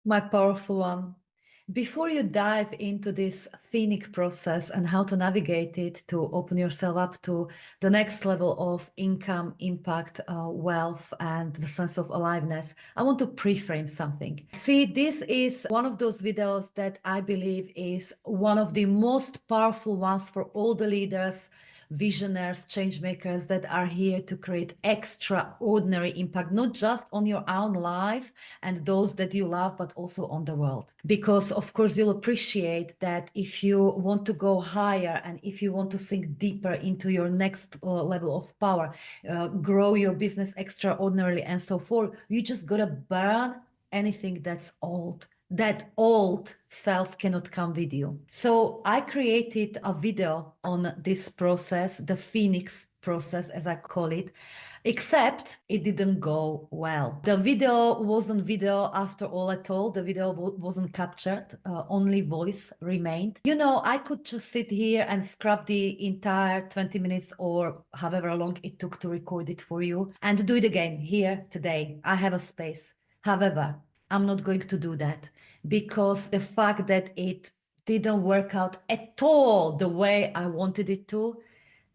My powerful one. Before you dive into this phoenix process and how to navigate it to open yourself up to the next level of income, impact, wealth, and the sense of aliveness, I want to pre-frame something. See, this is one of those videos that I believe is one of the most powerful ones for all the leaders, visionaries, change makers that are here to create extraordinary impact, not just on your own life and those that you love, but also on the world. Because, of course, you'll appreciate that if you want to go higher and if you want to sink deeper into your next level of power, grow your business extraordinarily, and so forth, you just gotta burn anything that's old. That old self cannot come with you. So I created a video on this process, the Phoenix process, as I call it, except it didn't go well. The video wasn't video after all at all. The video wasn't captured, only voice remained. You know, I could just sit here and scrap the entire 20 minutes or however long it took to record it for you and do it again here today. I have a space. However, I'm not going to do that because the fact that it didn't work out at all the way I wanted it to,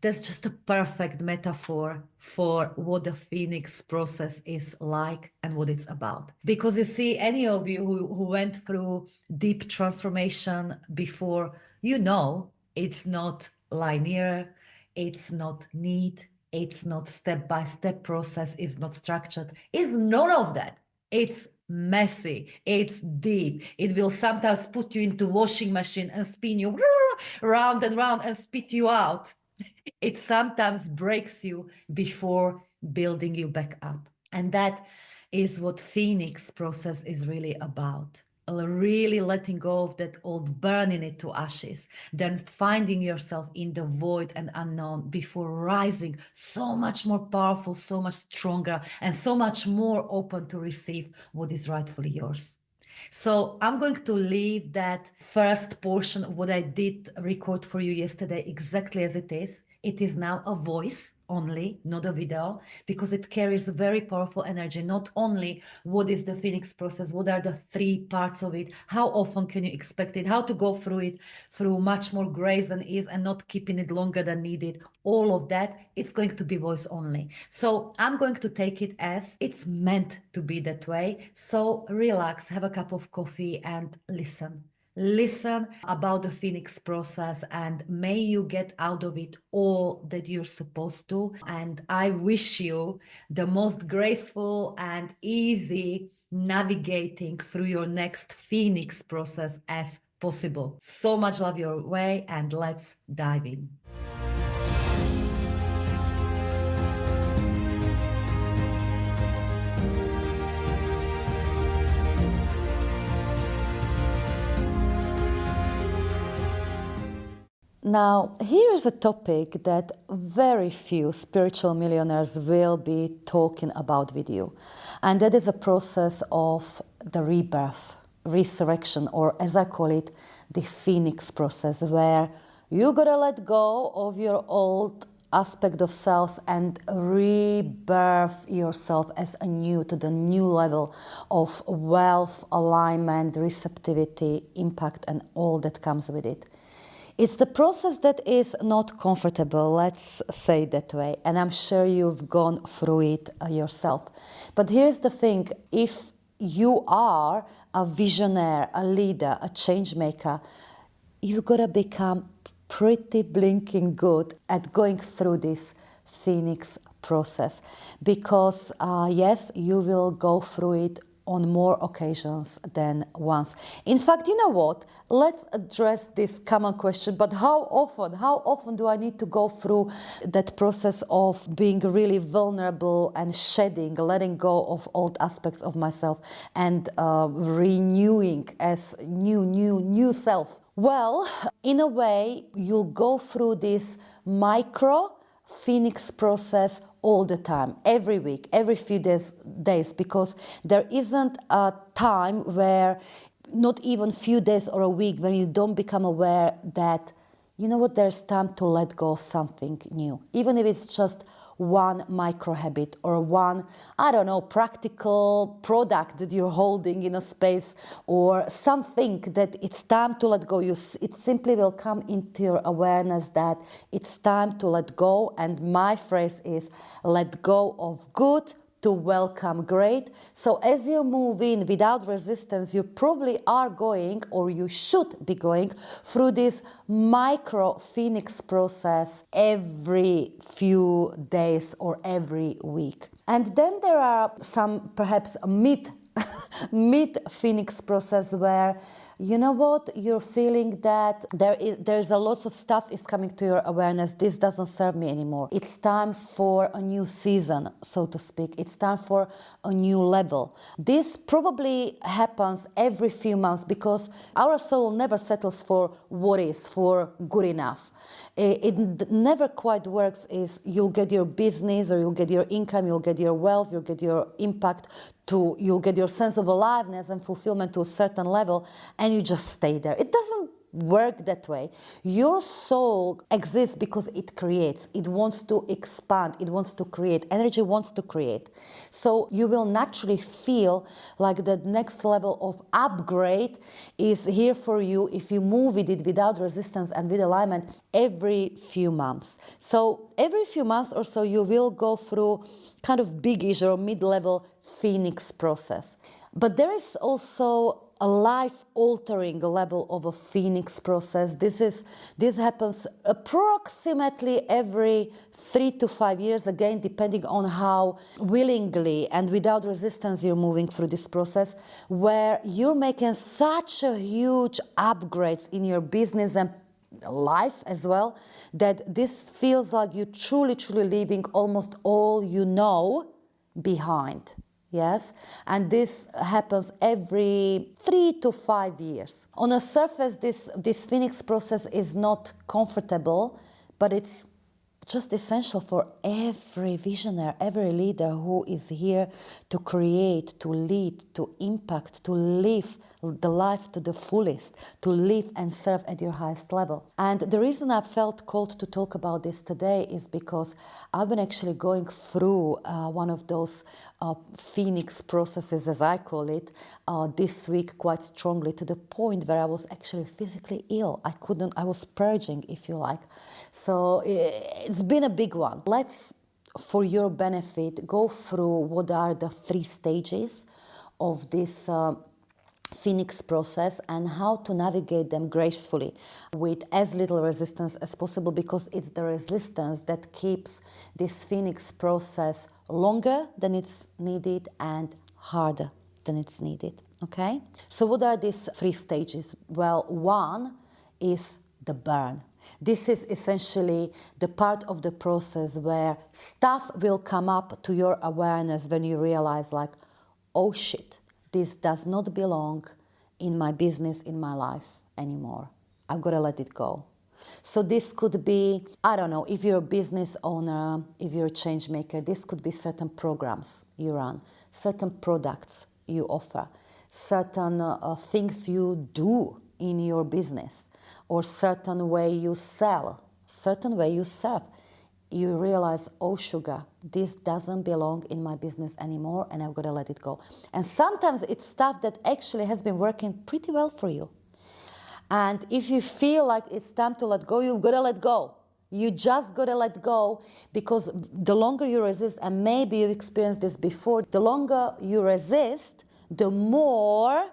that's just a perfect metaphor for what the Phoenix process is like and what it's about. Because you see, any of you who went through deep transformation before, you know it's not linear, it's not neat, it's not step-by-step process, it's not structured, it's none of that. It's messy, it's deep. It will sometimes put you into washing machine and spin you round and round and spit you out. It sometimes breaks you before building you back up. And that is what Phoenix process is really about. Really letting go of that old, burning it to ashes, then finding yourself in the void and unknown before rising so much more powerful, so much stronger, and so much more open to receive what is rightfully yours. So I'm going to leave that first portion of what I did record for you yesterday exactly as it is. It is now a voice only, not a video, because it carries very powerful energy. Not only what is the Phoenix process, what are the three parts of it, how often can you expect it, how to go through it through much more grace and ease and not keeping it longer than needed. All of that, it's going to be voice only. So I'm going to take it as it's meant to be that way. So relax, have a cup of coffee and listen. Listen about the Phoenix process and may you get out of it all that you're supposed to. And I wish you the most graceful and easy navigating through your next Phoenix process as possible. So much love your way and let's dive in. Now, here is a topic that very few spiritual millionaires will be talking about with you. And that is a process of the rebirth, resurrection, or as I call it, the Phoenix process, where you gotta let go of your old aspect of self and rebirth yourself as a new to the new level of wealth, alignment, receptivity, impact, and all that comes with it. It's the process that is not comfortable, let's say it that way, and I'm sure you've gone through it yourself. But here's the thing, if you are a visionary, a leader, a change maker, you've got to become pretty blinking good at going through this Phoenix process. Because yes, you will go through it on more occasions than once. In fact, you know what? Let's address this common question, but how often? How often do I need to go through that process of being really vulnerable and shedding, letting go of old aspects of myself and renewing as new self? Well, in a way, you'll go through this micro Phoenix process all the time, every week, every few days, because there isn't a time where, not even few days or a week, when you don't become aware that, you know what, there's time to let go of something new. Even if it's just one micro habit or one, I don't know, practical product that you're holding in a space or something that it's time to let go. It simply will come into your awareness that it's time to let go. And my phrase is let go of good to welcome great. So as you move in without resistance, you probably are going, or you should be going, through this micro phoenix process every few days or every week. And then there are some perhaps mid phoenix process where, you know what, you're feeling that there's a lot of stuff is coming to your awareness. This doesn't serve me anymore. It's time for a new season, so to speak. It's time for a new level. This probably happens every few months because our soul never settles for what is, for good enough. It never quite works is you'll get your business or you'll get your income, you'll get your wealth, you'll get your impact, you'll get your sense of aliveness and fulfillment to a certain level, and you just stay there. It doesn't work that way. Your soul exists because it creates. It wants to expand. It wants to create. Energy wants to create. So you will naturally feel like the next level of upgrade is here for you if you move with it without resistance and with alignment every few months. So every few months or so you will go through kind of biggish or mid-level phoenix process. But there is also a life-altering level of a phoenix process. This happens approximately every 3 to 5 years, again, depending on how willingly and without resistance you're moving through this process, where you're making such a huge upgrades in your business and life as well, that this feels like you're truly leaving almost all you know behind. Yes, and this happens every 3 to 5 years. On the surface, this phoenix process is not comfortable, but it's just essential for every visionary, every leader who is here to create, to lead, to impact, to live the life to the fullest, to live and serve at your highest level. And the reason I felt called to talk about this today is because I've been actually going through one of those phoenix processes, as I call it, this week quite strongly, to the point where I was actually physically ill. I was purging, if you like. So it's been a big one. Let's, for your benefit, go through what are the 3 stages of this phoenix process and how to navigate them gracefully with as little resistance as possible, because it's the resistance that keeps this phoenix process longer than it's needed and harder than it's needed. Okay? So what are these 3 stages? Well, one is the burn. This is essentially the part of the process where stuff will come up to your awareness when you realize, like, oh shit, this does not belong in my business, in my life anymore. I've got to let it go. So this could be, I don't know, if you're a business owner, if you're a change maker, this could be certain programs you run, certain products you offer, certain things you do in your business, or certain way you sell, certain way you serve. You realize, oh sugar, this doesn't belong in my business anymore and I've got to let it go. And sometimes it's stuff that actually has been working pretty well for you. And if you feel like it's time to let go, you've got to let go. You just got to let go, because the longer you resist, and maybe you've experienced this before, the longer you resist, the more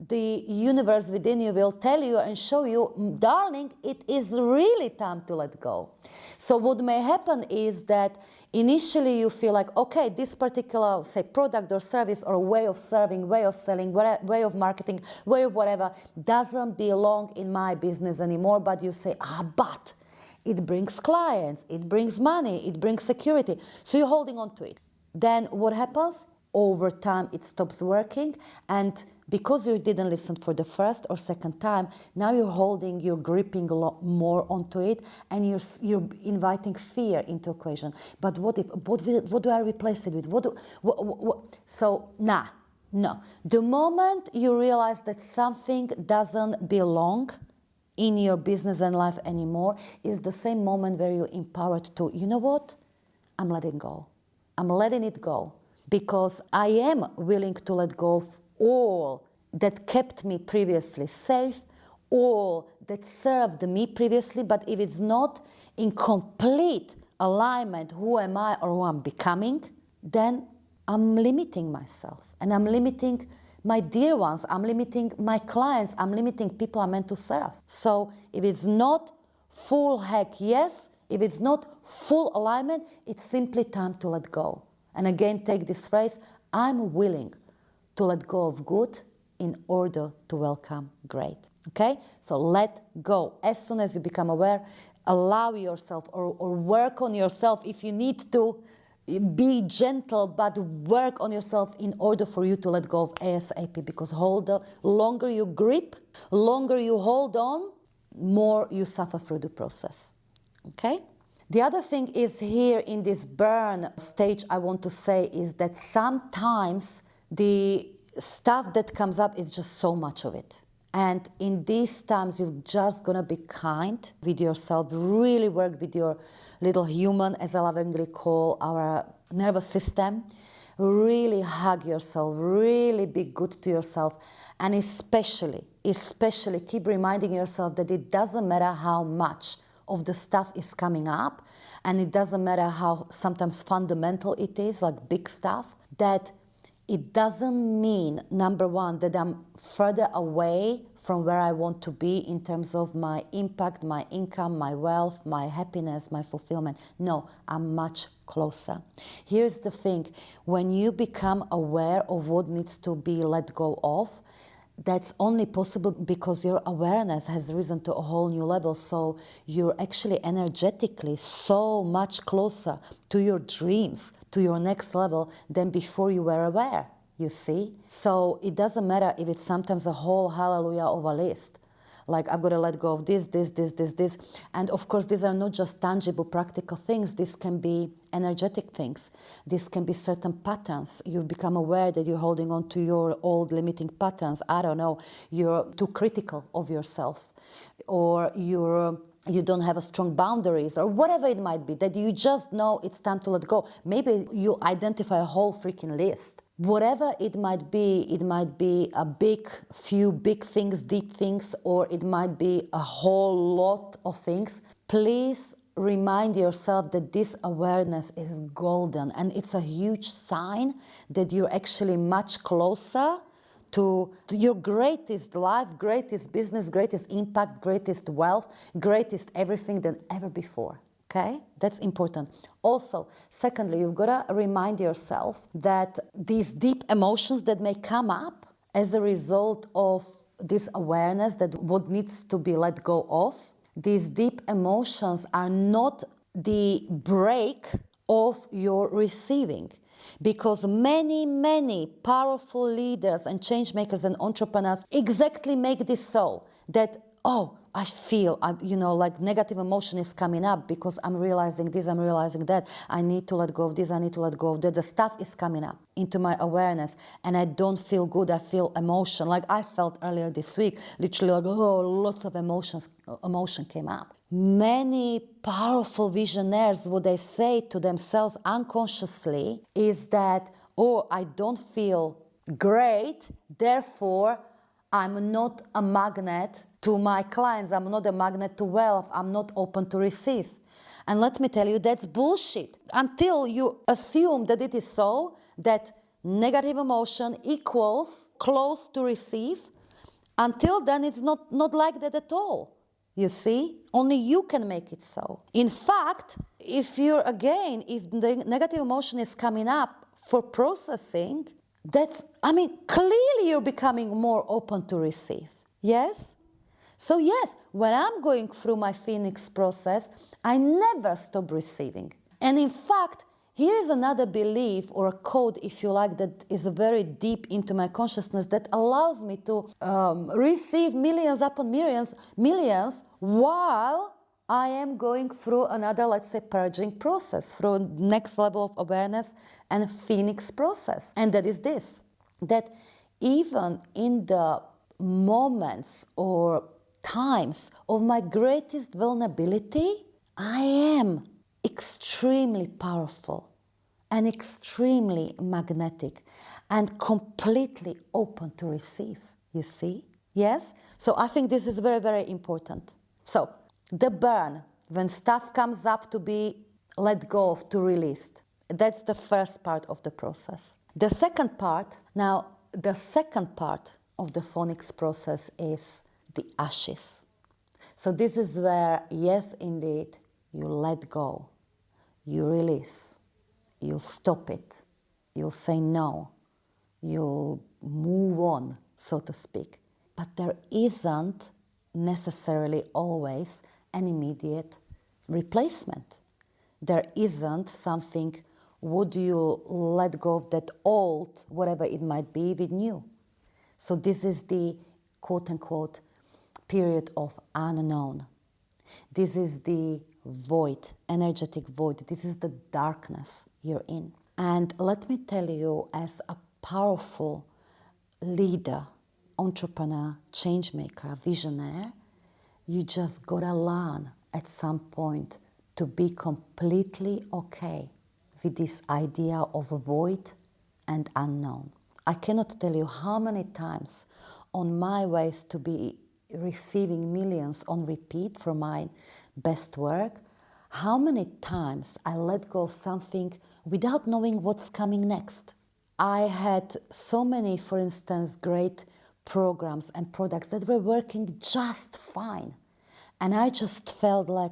the universe within you will tell you and show you, darling, it is really time to let go. So what may happen is that initially you feel like, okay, this particular, say, product or service or way of serving, way of selling, way of marketing, way of whatever, doesn't belong in my business anymore. But you say, but it brings clients, it brings money, it brings security. So you're holding on to it. Then what happens? Over time, it stops working, and because you didn't listen for the first or second time, now you're gripping a lot more onto it, and you're inviting fear into equation. But what do I replace it with? No. The moment you realize that something doesn't belong in your business and life anymore is the same moment where you're empowered to, you know what? I'm letting go. I'm letting it go because I am willing to let go of all that kept me previously safe, all that served me previously, but if it's not in complete alignment, who am I or who I'm becoming, then I'm limiting myself and I'm limiting my dear ones, I'm limiting my clients, I'm limiting people I'm meant to serve. So if it's not full heck yes, if it's not full alignment, it's simply time to let go. And again, take this phrase, I'm willing to let go of good in order to welcome great. Okay? So let go. As soon as you become aware, allow yourself or work on yourself if you need to. Be gentle, but work on yourself in order for you to let go of ASAP, because longer you grip, longer you hold on, more you suffer through the process. Okay? The other thing is here in this burn stage, I want to say is that sometimes the stuff that comes up is just so much of it. And in these times, you're just gonna be kind with yourself, really work with your little human, as I lovingly call our nervous system. Really hug yourself, really be good to yourself. And especially keep reminding yourself that it doesn't matter how much of the stuff is coming up, and it doesn't matter how sometimes fundamental it is, like big stuff, that it doesn't mean, number one, that I'm further away from where I want to be in terms of my impact, my income, my wealth, my happiness, my fulfillment. No, I'm much closer. Here's the thing, when you become aware of what needs to be let go of, that's only possible because your awareness has risen to a whole new level. So you're actually energetically so much closer to your dreams, to your next level than before you were aware, you see? So it doesn't matter if it's sometimes a whole hallelujah of a list. Like, I've got to let go of this. And of course, these are not just tangible, practical things. This can be energetic things. This can be certain patterns. You've become aware that you're holding on to your old limiting patterns. I don't know, you're too critical of yourself, or you don't have a strong boundaries, or whatever it might be, that you just know it's time to let go. Maybe you identify a whole freaking list. Whatever it might be a few big things, deep things, or it might be a whole lot of things. Please remind yourself that this awareness is golden, and it's a huge sign that you're actually much closer to your greatest life, greatest business, greatest impact, greatest wealth, greatest everything than ever before. Okay? That's important. Also, secondly, you've got to remind yourself that these deep emotions that may come up as a result of this awareness that what needs to be let go of, these deep emotions are not the break of your receiving. Because many powerful leaders and change makers and entrepreneurs exactly make this so that, oh, I feel, like negative emotion is coming up because I'm realizing this, I'm realizing that. I need to let go of this, I need to let go of that. The stuff is coming up into my awareness and I don't feel good, I feel emotion. Like I felt earlier this week, literally like, oh, lots of emotion came up. Many powerful visionaries, what they say to themselves unconsciously is that, oh, I don't feel great, therefore I'm not a magnet to my clients, I'm not a magnet to wealth, I'm not open to receive. And let me tell you, that's bullshit. Until you assume that it is so, that negative emotion equals close to receive, until then it's not like that at all. You see? Only you can make it so. In fact, if the negative emotion is coming up for processing, clearly you're becoming more open to receive. Yes? So yes, when I'm going through my Phoenix process, I never stop receiving. And in fact, here is another belief or a code, if you like, that is very deep into my consciousness that allows me to receive millions upon millions while I am going through another, let's say, purging process, through next level of awareness and Phoenix process. And that is this, that even in the moments or times of my greatest vulnerability, I am extremely powerful and extremely magnetic and completely open to receive, you see? Yes? So I think this is very, very important. So the burn, when stuff comes up to be let go of, to released, that's the first part of the process. The second part of the phonics process is the ashes. So this is where, yes, indeed, you let go, you release, you'll stop it, you'll say no, you'll move on, so to speak. But there isn't necessarily always an immediate replacement. There isn't something, would you let go of that old, whatever it might be, with new? So this is the quote-unquote period of unknown. This is the void, energetic void. This is the darkness you're in. And let me tell you, as a powerful leader, entrepreneur, change maker, visionary, you just gotta learn at some point to be completely okay with this idea of a void and unknown. I cannot tell you how many times on my ways to be receiving millions on repeat for my best work, how many times I let go of something without knowing what's coming next. I had so many, for instance, great programs and products that were working just fine. And I just felt like,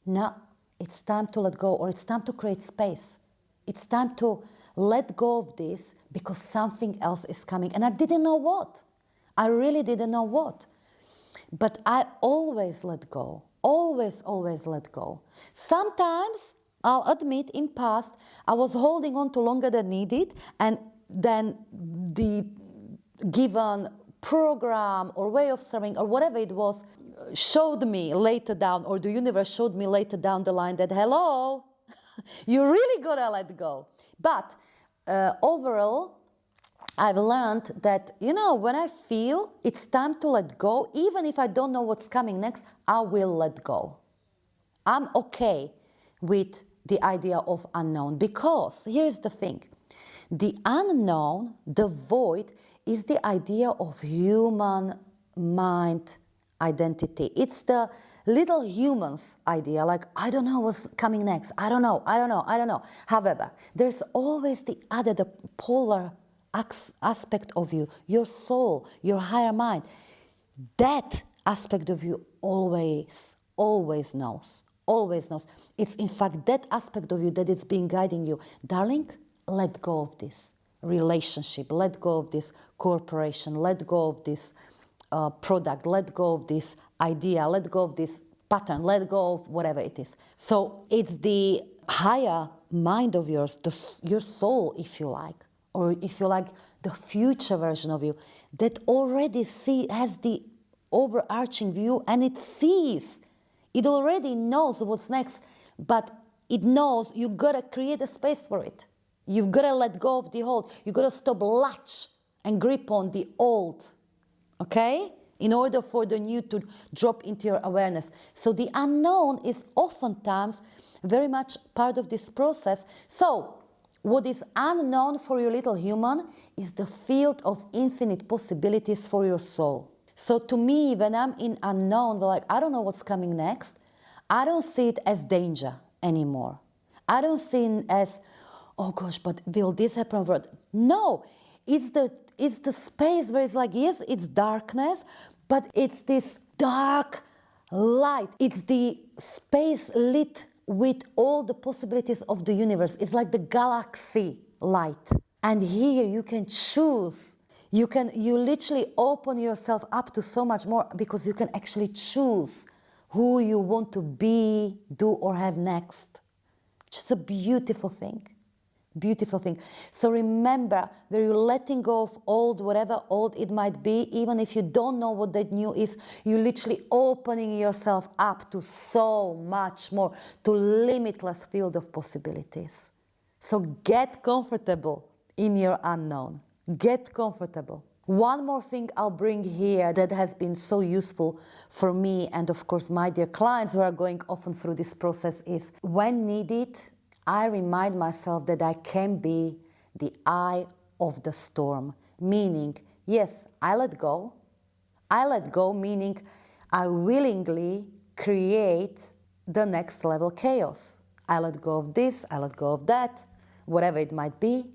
no, it's time to let go, or it's time to create space. It's time to let go of this because something else is coming. And I didn't know what. I really didn't know what. But I always let go. Always let go. Sometimes, I'll admit, in past, I was holding on to longer than needed, and then the given program or way of serving or whatever it was showed me later down, or the universe showed me later down the line that, hello, you really gotta let go. But overall, I've learned that, when I feel it's time to let go, even if I don't know what's coming next, I will let go. I'm okay with the idea of unknown, because here's the thing. The unknown, the void, is the idea of human mind identity. It's the little humans idea, like, I don't know what's coming next. I don't know. However, there's always the other, the polar aspect of you, your soul, your higher mind. That aspect of you always knows. It's in fact that aspect of you that is being guiding you. Darling, let go of this relationship, let go of this corporation, let go of this product, let go of this idea, let go of this pattern, let go of whatever it is. So it's the higher mind of yours, your soul, if you like, or if you like, the future version of you that already has the overarching view, and it sees, it already knows what's next, but it knows you gotta create a space for it. You've gotta let go of the old. You gotta stop latch and grip on the old, okay? In order for the new to drop into your awareness. So the unknown is oftentimes very much part of this process. So what is unknown for your little human is the field of infinite possibilities for your soul. So to me, when I'm in unknown, like, I don't know what's coming next, I don't see it as danger anymore. I don't see it as, oh gosh, but will this happen? No, it's the space where it's like, yes, it's darkness, but it's this dark light. It's the space lit with all the possibilities of the universe. It's like the galaxy light. And here you can choose. You literally open yourself up to so much more, because you can actually choose who you want to be, do, or have next. Just a beautiful thing. Beautiful thing. So remember, where you're letting go of old, whatever old it might be, even if you don't know what that new is, you're literally opening yourself up to so much more, to limitless field of possibilities. So get comfortable in your unknown. Get comfortable. One more thing I'll bring here that has been so useful for me and of course my dear clients who are going often through this process is when needed, I remind myself that I can be the eye of the storm. Meaning, yes, I let go. I let go meaning I willingly create the next level chaos. I let go of this, I let go of that, whatever it might be.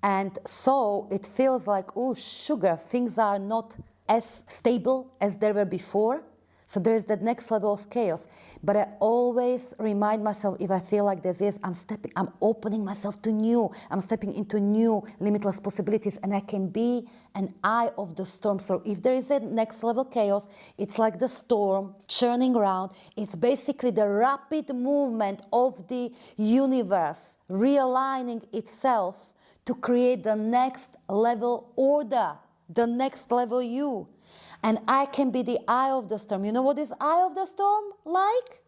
And so it feels like, oh, sugar, things are not as stable as they were before. So there is that next level of chaos. But I always remind myself, if I feel like this is, I'm opening myself to new, I'm stepping into new limitless possibilities, and I can be an eye of the storm. So if there is a next level chaos, it's like the storm churning around. It's basically the rapid movement of the universe realigning itself to create the next level order, the next level you. And I can be the eye of the storm. You know what is eye of the storm like?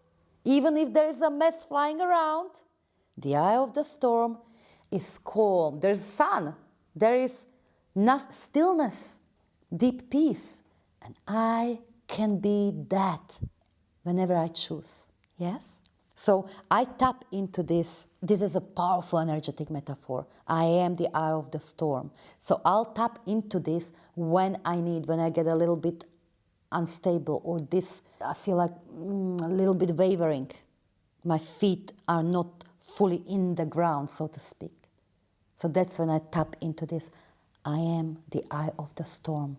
Even if there is a mess flying around, the eye of the storm is calm. There's sun. There is stillness, deep peace. And I can be that whenever I choose. Yes? So I tap into this. This is a powerful energetic metaphor. I am the eye of the storm. So I'll tap into this when I need, when I get a little bit unstable or this, I feel like a little bit wavering. My feet are not fully in the ground, so to speak. So that's when I tap into this. I am the eye of the storm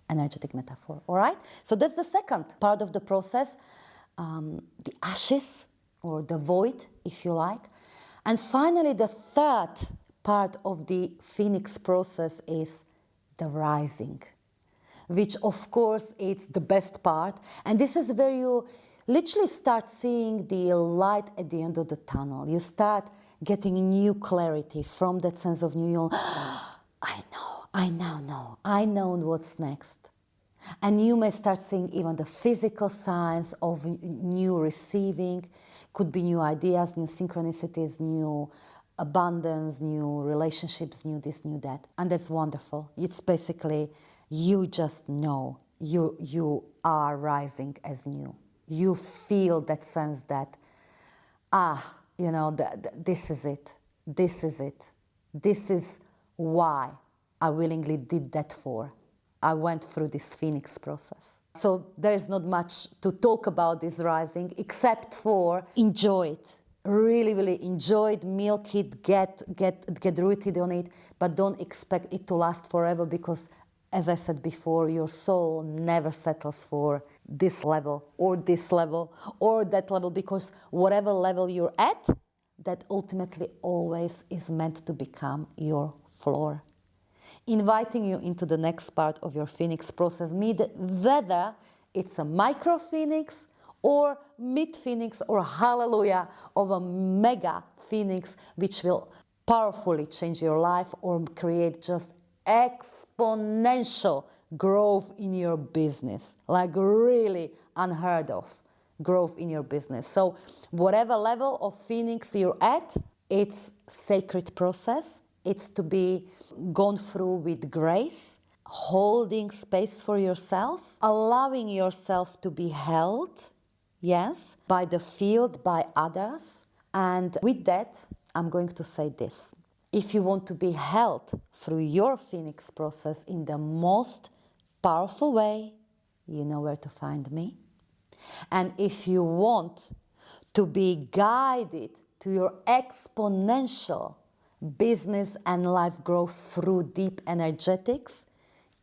energetic metaphor. All right? So that's the second part of the process, the ashes, or the void, if you like. And finally, the third part of the phoenix process is the rising, which of course is the best part. And this is where you literally start seeing the light at the end of the tunnel. You start getting new clarity from that sense of new, I know what's next. And you may start seeing even the physical signs of new receiving. Could be new ideas, new synchronicities, new abundance, new relationships, new this, new that. And that's wonderful. It's basically, you just know you are rising as new. You feel that sense that, this is it. This is it. This is why I willingly did that for. I went through this phoenix process. So there is not much to talk about this rising except for enjoy it. Really, really enjoy it, milk it, get rooted on it, but don't expect it to last forever because, as I said before, your soul never settles for this level or that level because whatever level you're at, that ultimately always is meant to become your floor. Inviting you into the next part of your phoenix process, whether it's a micro phoenix or mid phoenix or hallelujah of a mega phoenix, which will powerfully change your life or create just exponential growth in your business, like really unheard of growth in your business. So whatever level of phoenix you're at, it's sacred process. It's to be gone through with grace, holding space for yourself, allowing yourself to be held, yes, by the field, by others. And with that, I'm going to say this. If you want to be held through your phoenix process in the most powerful way, you know where to find me. And if you want to be guided to your exponential business and life growth through deep energetics,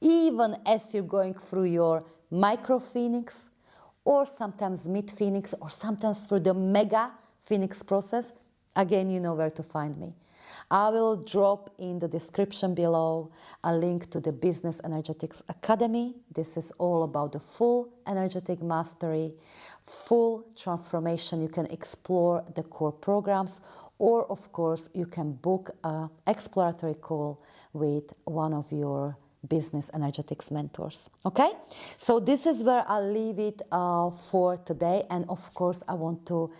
even as you're going through your micro phoenix or sometimes mid phoenix or sometimes through the mega phoenix process, again, you know where to find me. I will drop in the description below a link to the Business Energetics Academy. This is all about the full energetic mastery, full transformation. You can explore the core programs, or of course, you can book an exploratory call with one of your business energetics mentors. Okay? So this is where I'll leave it for today. And of course, I want to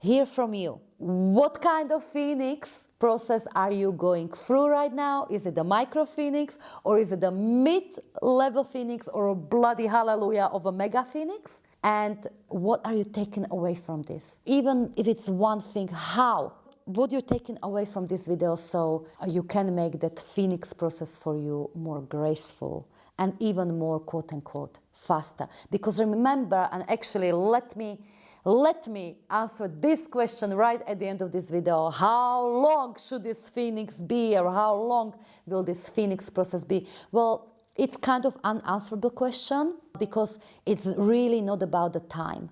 hear from you. What kind of phoenix process are you going through right now? Is it the micro phoenix, or is it the mid-level phoenix, or a bloody hallelujah of a mega phoenix? And what are you taking away from this? Even if it's one thing, how? What you're taking away from this video so you can make that phoenix process for you more graceful and even more quote-unquote faster. Because remember, and actually let me answer this question right at the end of this video. How long should this phoenix be, or how long will this phoenix process be? Well, it's kind of an unanswerable question, because it's really not about the time.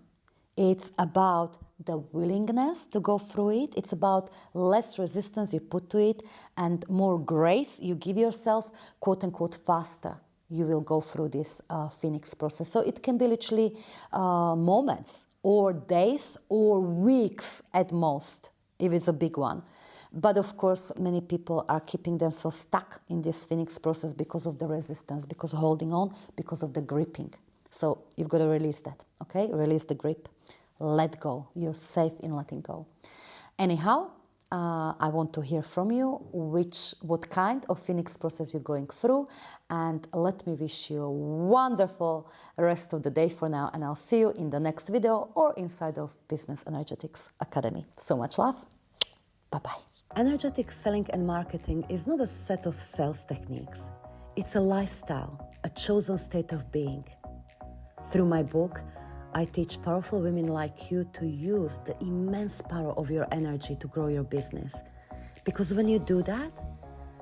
It's about the willingness to go through it. It's about less resistance you put to it and more grace you give yourself, quote unquote, faster. You will go through this phoenix process. So it can be literally moments or days or weeks at most, if it's a big one. But of course, many people are keeping themselves stuck in this phoenix process because of the resistance, because of holding on, because of the gripping. So you've got to release that, okay? Release the grip. Let go. You're safe in letting go. Anyhow, I want to hear from you what kind of phoenix process you're going through, and let me wish you a wonderful rest of the day for now, and I'll see you in the next video or inside of Business Energetics Academy. So much love. Bye-bye. Energetic selling and marketing is not a set of sales techniques. It's a lifestyle, a chosen state of being. Through my book, I teach powerful women like you to use the immense power of your energy to grow your business. Because when you do that,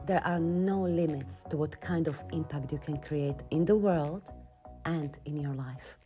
there are no limits to what kind of impact you can create in the world and in your life.